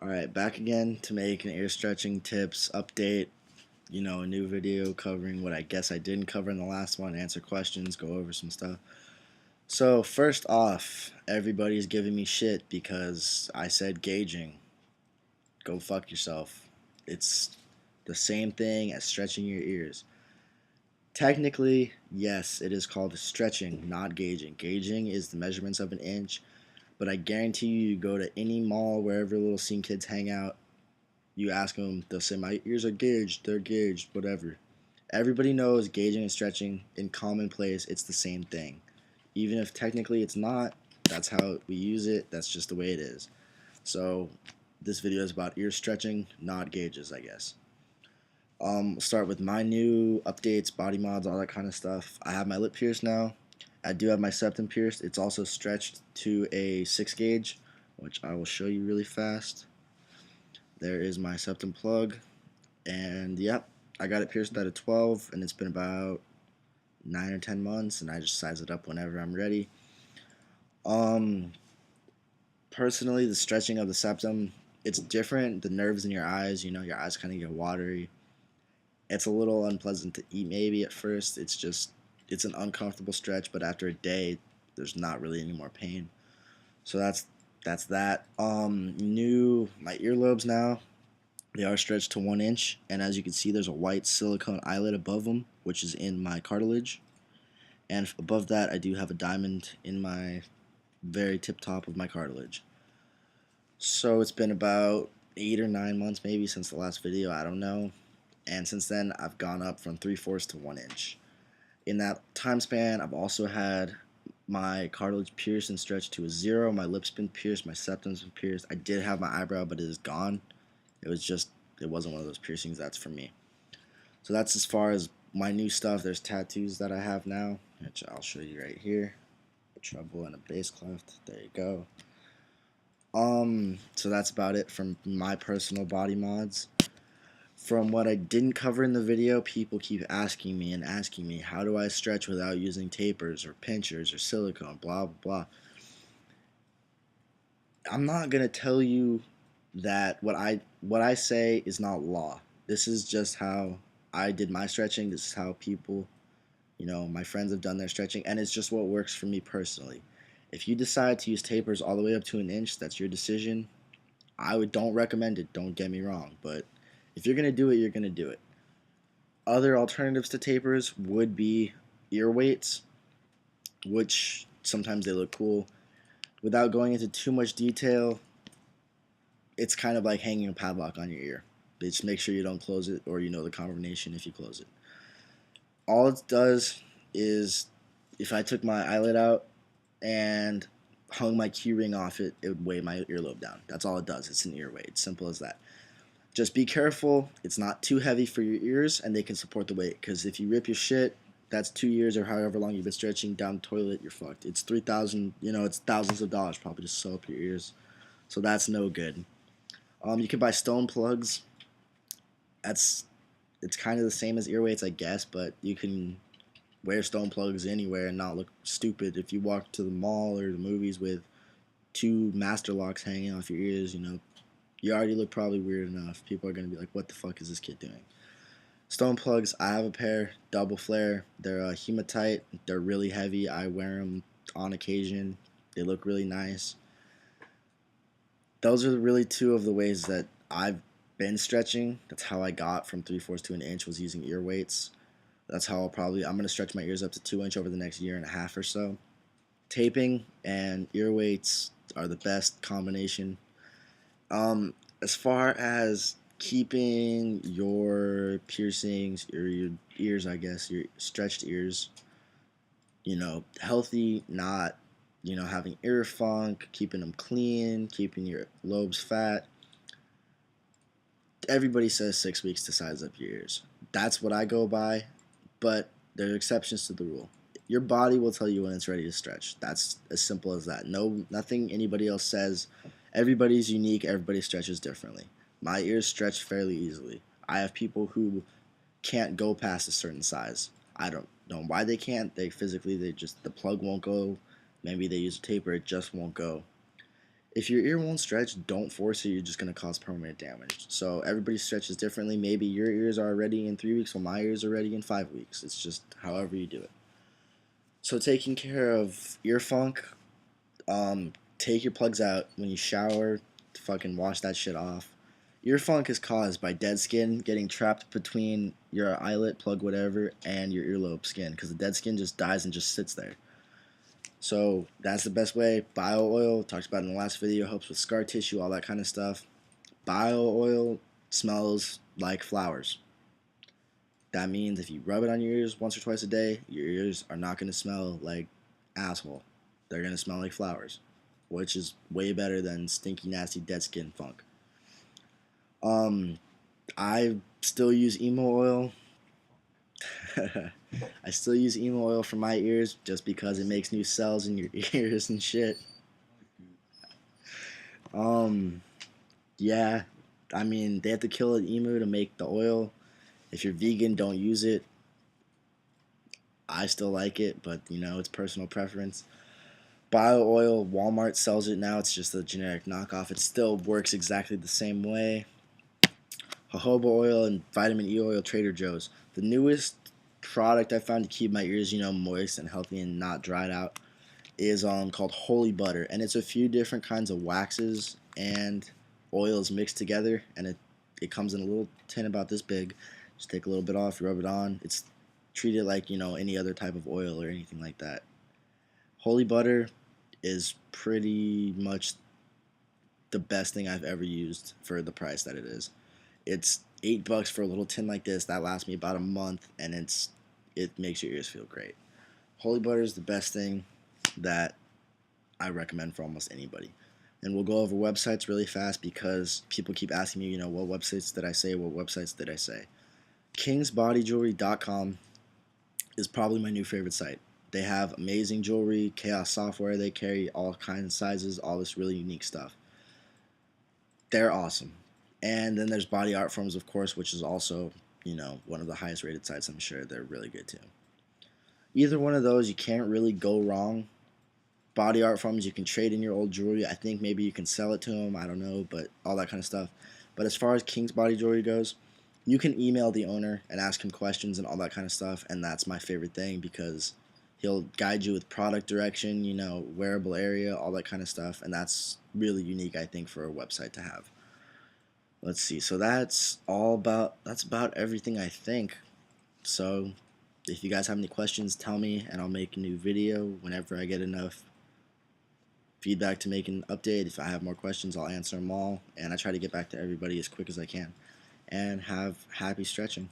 Alright, back again to make an ear stretching tips update. A new video covering what I guess I didn't cover in the last one, answer questions, go over some stuff. So, first off, everybody's giving me shit because I said gauging. Go fuck yourself. It's the same thing as stretching your ears. Technically, yes, it is called stretching, not gauging. Gauging is the measurements of an inch, but I guarantee you go to any mall, wherever little scene kids hang out. You ask them, they'll say, my ears are gauged, they're gauged, whatever. Everybody knows gauging and stretching in commonplace, it's the same thing. Even if technically it's not, that's how we use it, that's just the way it is. So, this video is about ear stretching, not gauges, I guess. We'll start with my new updates, body mods, all that kind of stuff. I have my lip pierced now. I do have my septum pierced. It's also stretched to a 6 gauge, which I will show you really fast. There is my septum plug, and yep, I got it pierced at a 12, and it's been about 9 or 10 months, and I just size it up whenever I'm ready. Um, Personally, the stretching of the septum, it's different. The nerves in your eyes, your eyes kind of get watery. It's a little unpleasant to eat maybe at first. It's an uncomfortable stretch, but after a day, there's not really any more pain. So that's that. New my earlobes now. They are stretched to 1 inch, and as you can see, there's a white silicone eyelet above them, which is in my cartilage. And above that, I do have a diamond in my very tip top of my cartilage. So it's been about 8 or 9 months maybe since the last video, I don't know. And since then, I've gone up from 3/4 to 1 inch. In that time span, I've also had my cartilage pierced and stretched to a 0. My lip's been pierced, my septum's been pierced. I did have my eyebrow, but it is gone. It wasn't one of those piercings that's for me. So that's as far as my new stuff. There's tattoos that I have now, which I'll show you right here. Treble and a bass cleft. There you go. So that's about it from my personal body mods. From what I didn't cover in the video, people keep asking me, how do I stretch without using tapers or pinchers or silicone, blah, blah, blah. I'm not going to tell you that what I say is not law. This is just how I did my stretching. This is how people, my friends have done their stretching, and it's just what works for me personally. If you decide to use tapers all the way up to 1 inch, that's your decision. Don't recommend it, don't get me wrong, but if you're going to do it, you're going to do it. Other alternatives to tapers would be ear weights, which sometimes they look cool. Without going into too much detail, it's kind of like hanging a padlock on your ear. Just make sure you don't close it, or you know the combination if you close it. All it does is, if I took my eyelid out and hung my key ring off it, it would weigh my earlobe down. That's all it does. It's an ear weight. It's simple as that. Just be careful. It's not too heavy for your ears, and they can support the weight. Because if you rip your shit, that's 2 years or however long you've been stretching down the toilet, you're fucked. It's 3,000. It's thousands of dollars probably to sew up your ears. So that's no good. You can buy stone plugs. It's kind of the same as ear weights, I guess, but you can wear stone plugs anywhere and not look stupid. If you walk to the mall or the movies with 2 master locks hanging off your ears, you already look probably weird enough. People are going to be like, what the fuck is this kid doing? Stone plugs, I have a pair, double flare. They're hematite. They're really heavy. I wear them on occasion. They look really nice. Those are really 2 of the ways that I've been stretching. That's how I got from 3/4 to 1 inch, was using ear weights. That's how I'm going to stretch my ears up to 2 inch over the next year and a half or so. Taping and ear weights are the best combination. As far as keeping your piercings or your ears, I guess, your stretched ears, healthy, not, having ear funk, keeping them clean, keeping your lobes fat. Everybody says 6 weeks to size up your ears. That's what I go by, but there are exceptions to the rule. Your body will tell you when it's ready to stretch. That's as simple as that. Nothing anybody else says. Everybody's unique. Everybody stretches differently. My ears stretch fairly easily. I have people who can't go past a certain size. I don't know why they can't. The plug won't go. Maybe they use a taper, it just won't go. if your ear won't stretch, don't force it. You're just going to cause permanent damage. So everybody stretches differently. Maybe your ears are ready in 3 weeks while my ears are ready in 5 weeks. It's just however you do it. So taking care of ear funk, take your plugs out when you shower. Fucking wash that shit off. Ear funk is caused by dead skin getting trapped between your eyelet, plug, whatever, and your earlobe skin, because the dead skin just dies and just sits there. So that's the best way. Bio oil, talked about in the last video, helps with scar tissue, all that kind of stuff. Bio oil smells like flowers. That means if you rub it on your ears once or twice a day, your ears are not going to smell like asshole. They're going to smell like flowers, which is way better than stinky, nasty, dead skin funk. I still use emo oil. I still use emo oil for my ears just because it makes new cells in your ears and shit. Yeah, I mean, they have to kill an emu to make the oil. If you're vegan, don't use it. I still like it, but you know, it's personal preference. Bio oil, Walmart sells it now. It's just a generic knockoff. It still works exactly the same way. Jojoba oil and vitamin E oil, Trader Joe's. The newest product I found to keep my ears, you know, moist and healthy and not dried out is called Holy Butter, and it's a few different kinds of waxes and oils mixed together, and it comes in a little tin about this big. Just take a little bit off, rub it on. It's treated like, you know, any other type of oil or anything like that. Holy Butter is pretty much the best thing I've ever used for the price that it is. It's $8 for a little tin like this that lasts me about a month, and it makes your ears feel great. Holy Butter is the best thing that I recommend for almost anybody. And we'll go over websites really fast because people keep asking me, you know, what websites did I say? What websites did I say? KingsBodyJewelry.com is probably my new favorite site. They have amazing jewelry, chaos software. They carry all kinds of sizes, all this really unique stuff. They're awesome. And then there's Body Art Forms, of course, which is also, you know, one of the highest rated sites. I'm sure they're really good too. Either one of those, you can't really go wrong. Body Art Forms, you can trade in your old jewelry. I think maybe you can sell it to them. I don't know, but all that kind of stuff. But as far as King's Body Jewelry goes, you can email the owner and ask him questions and all that kind of stuff. And that's my favorite thing because he'll guide you with product direction, you know, wearable area, all that kind of stuff. And that's really unique, I think, for a website to have. Let's see. So that's about everything, I think. So if you guys have any questions, tell me and I'll make a new video whenever I get enough feedback to make an update. If I have more questions, I'll answer them all, and I try to get back to everybody as quick as I can. And have happy stretching.